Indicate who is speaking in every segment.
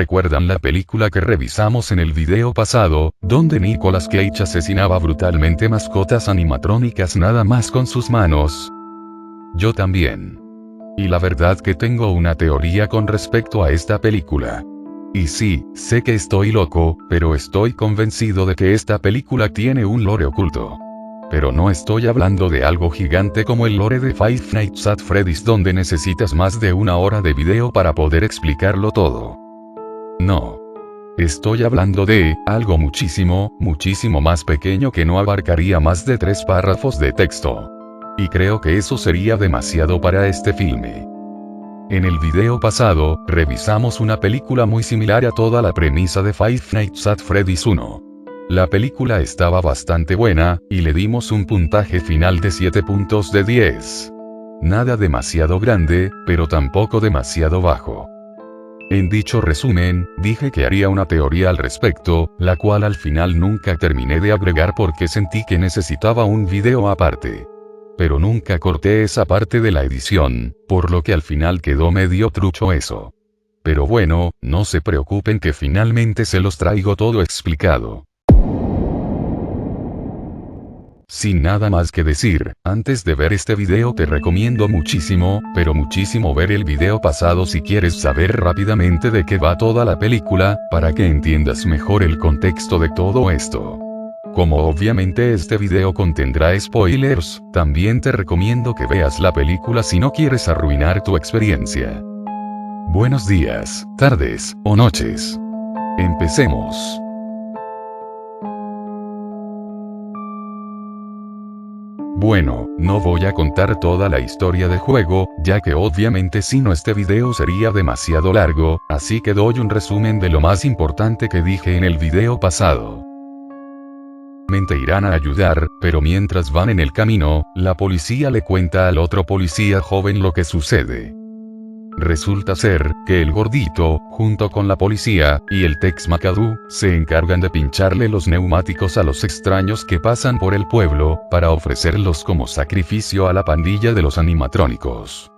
Speaker 1: ¿Recuerdan la película que revisamos en el video pasado, donde Nicolas Cage asesinaba brutalmente mascotas animatrónicas nada más con sus manos? Yo también. Y la verdad que tengo una teoría con respecto a esta película. Y sí, sé que estoy loco, pero estoy convencido de que esta película tiene un lore oculto. Pero no estoy hablando de algo gigante como el lore de Five Nights at Freddy's donde necesitas más de una hora de video para poder explicarlo todo. No. Estoy hablando de algo muchísimo, muchísimo más pequeño que no abarcaría más de 3 párrafos de texto. Y creo que eso sería demasiado para este filme. En el video pasado, revisamos una película muy similar a toda la premisa de Five Nights at Freddy's 1. La película estaba bastante buena, y le dimos un puntaje final de 7 puntos de 10. Nada demasiado grande, pero tampoco demasiado bajo. En dicho resumen, dije que haría una teoría al respecto, la cual al final nunca terminé de agregar porque sentí que necesitaba un video aparte. Pero nunca corté esa parte de la edición, por lo que al final quedó medio trucho eso. Pero bueno, no se preocupen que finalmente se los traigo todo explicado. Sin nada más que decir, antes de ver este video te recomiendo muchísimo, pero muchísimo ver el video pasado si quieres saber rápidamente de qué va toda la película, para que entiendas mejor el contexto de todo esto. Como obviamente este video contendrá spoilers, también te recomiendo que veas la película si no quieres arruinar tu experiencia. Buenos días, tardes, o noches. Empecemos. Bueno, no voy a contar toda la historia del juego, ya que obviamente si no este video sería demasiado largo, así que doy un resumen de lo más importante que dije en el video pasado. Irán a ayudar, pero mientras van en el camino, la policía le cuenta al otro policía joven lo que sucede. Resulta ser, que el gordito, junto con la policía, y el Tex McAdoo, se encargan de pincharle los neumáticos a los extraños que pasan por el pueblo, para ofrecerlos como sacrificio a la pandilla de los animatrónicos.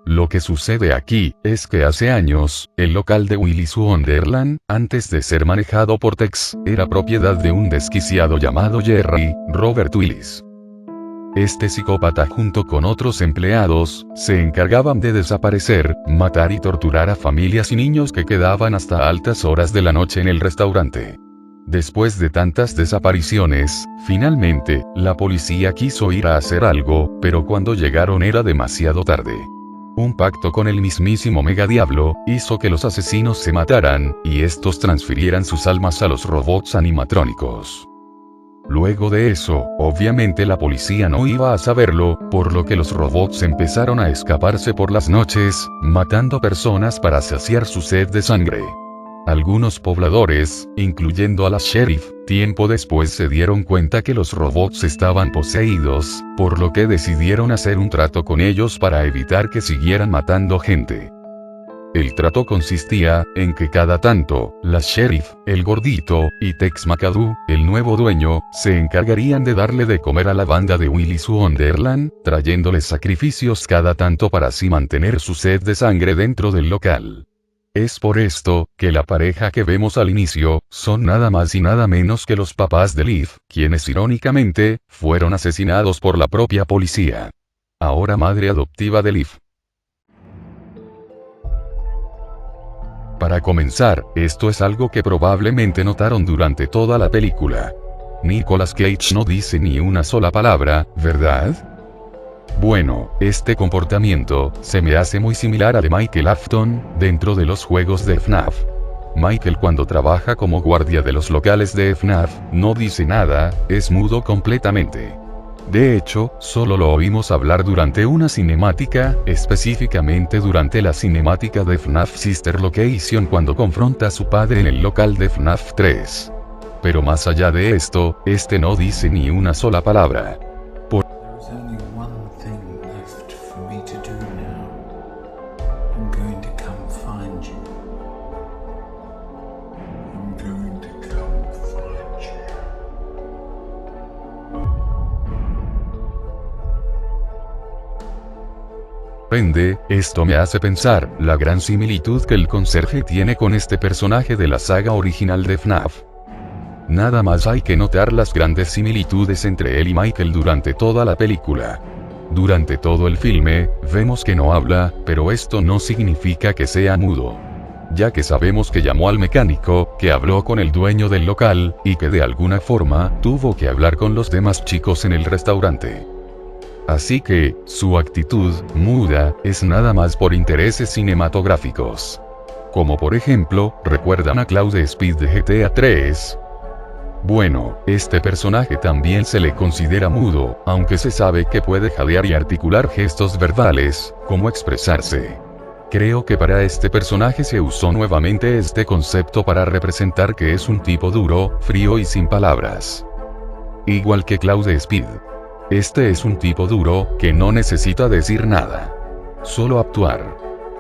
Speaker 1: Lo que sucede aquí, es que hace años, el local de Willy's Wonderland, antes de ser manejado por Tex, era propiedad de un desquiciado llamado Jerry Robert Willis. Este psicópata junto con otros empleados, se encargaban de desaparecer, matar y torturar a familias y niños que quedaban hasta altas horas de la noche en el restaurante. Después de tantas desapariciones, finalmente, la policía quiso ir a hacer algo, pero cuando llegaron era demasiado tarde. Un pacto con el mismísimo Megadiablo, hizo que los asesinos se mataran, y estos transfirieran sus almas a los robots animatrónicos. Luego de eso, obviamente la policía no iba a saberlo, por lo que los robots empezaron a escaparse por las noches, matando personas para saciar su sed de sangre. Algunos pobladores, incluyendo a la sheriff, tiempo después se dieron cuenta que los robots estaban poseídos, por lo que decidieron hacer un trato con ellos para evitar que siguieran matando gente. El trato consistía en que cada tanto, la sheriff, el gordito, y Tex McAdoo, el nuevo dueño, se encargarían de darle de comer a la banda de Willy's Wonderland, trayéndoles sacrificios cada tanto para así mantener su sed de sangre dentro del local. Es por esto, que la pareja que vemos al inicio, son nada más y nada menos que los papás de Liv, quienes irónicamente, fueron asesinados por la propia policía. Ahora madre adoptiva de Liv. Para comenzar, esto es algo que probablemente notaron durante toda la película. Nicolas Cage no dice ni una sola palabra, ¿verdad? Bueno, este comportamiento, se me hace muy similar al de Michael Afton, dentro de los juegos de FNAF. Michael cuando trabaja como guardia de los locales de FNAF, no dice nada, es mudo completamente. De hecho, solo lo oímos hablar durante una cinemática, específicamente durante la cinemática de FNAF Sister Location cuando confronta a su padre en el local de FNAF 3. Pero más allá de esto, este no dice ni una sola palabra. sorprende, esto me hace pensar, la gran similitud que el conserje tiene con este personaje de la saga original de FNAF. Nada más hay que notar las grandes similitudes entre él y Michael durante toda la película. Durante todo el filme, vemos que no habla, pero esto no significa que sea mudo. Ya que sabemos que llamó al mecánico, que habló con el dueño del local, y que de alguna forma, tuvo que hablar con los demás chicos en el restaurante. Así que, su actitud, muda, es nada más por intereses cinematográficos. Como por ejemplo, ¿recuerdan a Cloud Speed de GTA 3? Bueno, este personaje también se le considera mudo, aunque se sabe que puede jadear y articular gestos verbales, como expresarse. Creo que para este personaje se usó nuevamente este concepto para representar que es un tipo duro, frío y sin palabras. Igual que Cloud Speed. Este es un tipo duro, que no necesita decir nada. Solo actuar.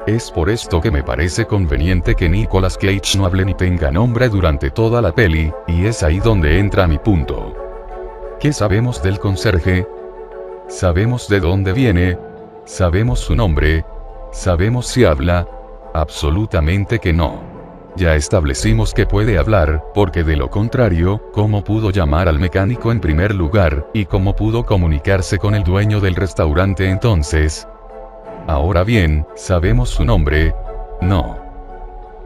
Speaker 1: Es por esto que me parece conveniente que Nicolas Cage no hable ni tenga nombre durante toda la peli, y es ahí donde entra mi punto. ¿Qué sabemos del conserje? ¿Sabemos de dónde viene? ¿Sabemos su nombre? ¿Sabemos si habla? Absolutamente que no. Ya establecimos que puede hablar, porque de lo contrario, ¿cómo pudo llamar al mecánico en primer lugar, y cómo pudo comunicarse con el dueño del restaurante entonces? Ahora bien, ¿sabemos su nombre? No.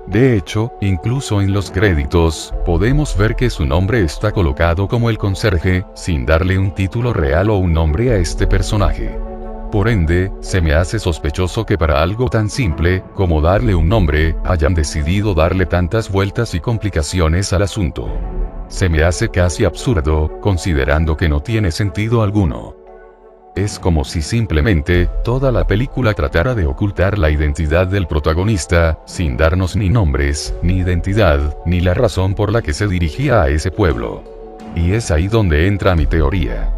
Speaker 1: De hecho, incluso en los créditos, podemos ver que su nombre está colocado como el conserje, sin darle un título real o un nombre a este personaje. Por ende, se me hace sospechoso que para algo tan simple, como darle un nombre, hayan decidido darle tantas vueltas y complicaciones al asunto. Se me hace casi absurdo, considerando que no tiene sentido alguno. Es como si simplemente, toda la película tratara de ocultar la identidad del protagonista, sin darnos ni nombres, ni identidad, ni la razón por la que se dirigía a ese pueblo. Y es ahí donde entra mi teoría.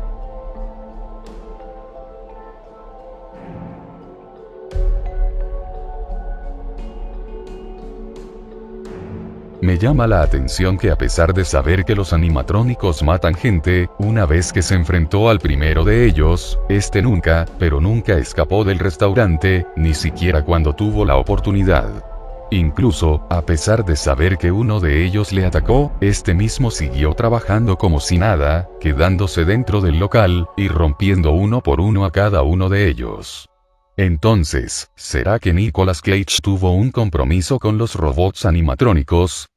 Speaker 1: Me llama la atención que a pesar de saber que los animatrónicos matan gente, una vez que se enfrentó al primero de ellos, este nunca, pero nunca escapó del restaurante, ni siquiera cuando tuvo la oportunidad. Incluso, a pesar de saber que uno de ellos le atacó, este mismo siguió trabajando como si nada, quedándose dentro del local, y rompiendo uno por uno a cada uno de ellos. Entonces, ¿será que Nicolas Cage tuvo un compromiso con los robots animatrónicos?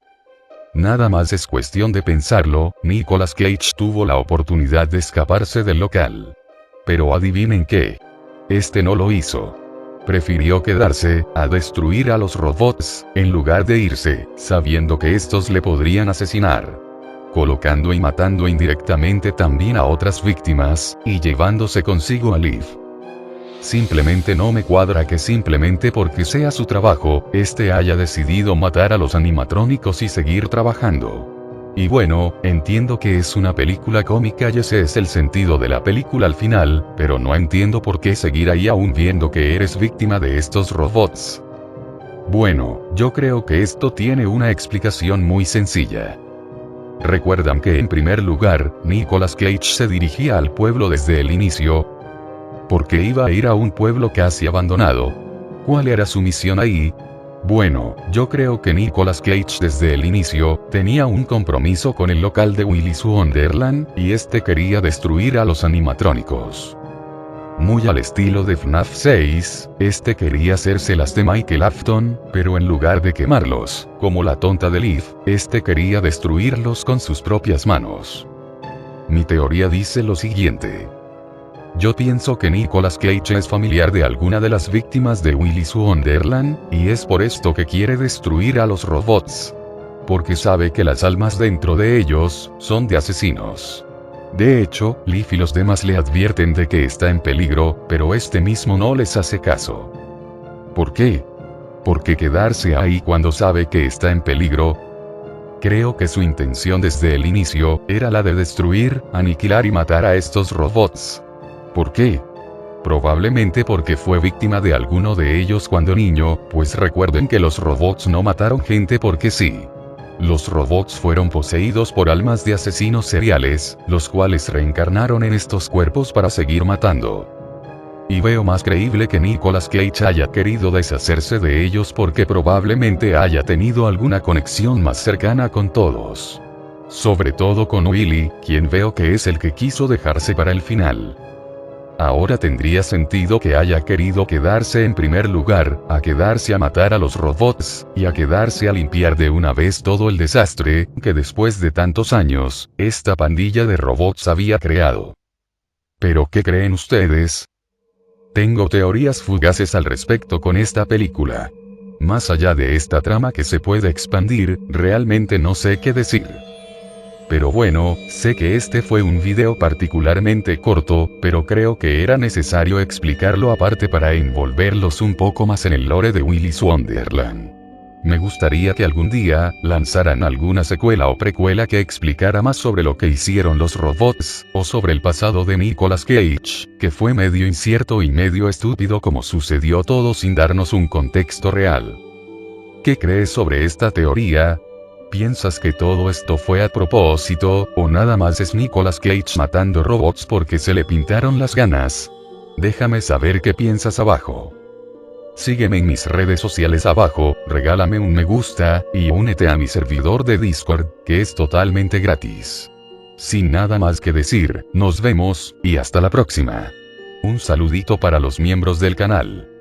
Speaker 1: Nada más es cuestión de pensarlo, Nicolas Cage tuvo la oportunidad de escaparse del local. Pero adivinen qué. Este no lo hizo. Prefirió quedarse, a destruir a los robots, en lugar de irse, sabiendo que estos le podrían asesinar. Colocando y matando indirectamente también a otras víctimas, y llevándose consigo a Liv. Simplemente no me cuadra que simplemente porque sea su trabajo, este haya decidido matar a los animatrónicos y seguir trabajando. Y bueno, entiendo que es una película cómica y ese es el sentido de la película al final, pero no entiendo por qué seguir ahí aún viendo que eres víctima de estos robots. Bueno, yo creo que esto tiene una explicación muy sencilla. Recuerdan que en primer lugar, Nicolas Cage se dirigía al pueblo desde el inicio, porque iba a ir a un pueblo casi abandonado. ¿Cuál era su misión ahí? Bueno, yo creo que Nicolas Cage desde el inicio, tenía un compromiso con el local de Willy's Wonderland, y este quería destruir a los animatrónicos. Muy al estilo de FNAF 6, este quería hacerse las de Michael Afton, pero en lugar de quemarlos, como la tonta de Liv, este quería destruirlos con sus propias manos. Mi teoría dice lo siguiente. Yo pienso que Nicolas Cage es familiar de alguna de las víctimas de Willy's Wonderland, y es por esto que quiere destruir a los robots. Porque sabe que las almas dentro de ellos, son de asesinos. De hecho, Liv y los demás le advierten de que está en peligro, pero este mismo no les hace caso. ¿Por qué? Porque quedarse ahí cuando sabe que está en peligro. Creo que su intención desde el inicio, era la de destruir, aniquilar y matar a estos robots. ¿Por qué? Probablemente porque fue víctima de alguno de ellos cuando niño, pues recuerden que los robots no mataron gente porque sí. Los robots fueron poseídos por almas de asesinos seriales, los cuales reencarnaron en estos cuerpos para seguir matando. Y veo más creíble que Nicolas Cage haya querido deshacerse de ellos porque probablemente haya tenido alguna conexión más cercana con todos. Sobre todo con Willy, quien veo que es el que quiso dejarse para el final. Ahora tendría sentido que haya querido quedarse en primer lugar, a quedarse a matar a los robots, y a quedarse a limpiar de una vez todo el desastre, que después de tantos años, esta pandilla de robots había creado. ¿Pero qué creen ustedes? Tengo teorías fugaces al respecto con esta película. Más allá de esta trama que se puede expandir, realmente no sé qué decir. Pero bueno, sé que este fue un video particularmente corto, pero creo que era necesario explicarlo aparte para envolverlos un poco más en el lore de Willy's Wonderland. Me gustaría que algún día, lanzaran alguna secuela o precuela que explicara más sobre lo que hicieron los robots, o sobre el pasado de Nicolas Cage, que fue medio incierto y medio estúpido como sucedió todo sin darnos un contexto real. ¿Qué crees sobre esta teoría? ¿Piensas que todo esto fue a propósito, o nada más es Nicolas Cage matando robots porque se le pintaron las ganas? Déjame saber qué piensas abajo. Sígueme en mis redes sociales abajo, regálame un me gusta, y únete a mi servidor de Discord, que es totalmente gratis. Sin nada más que decir, nos vemos, y hasta la próxima. Un saludito para los miembros del canal.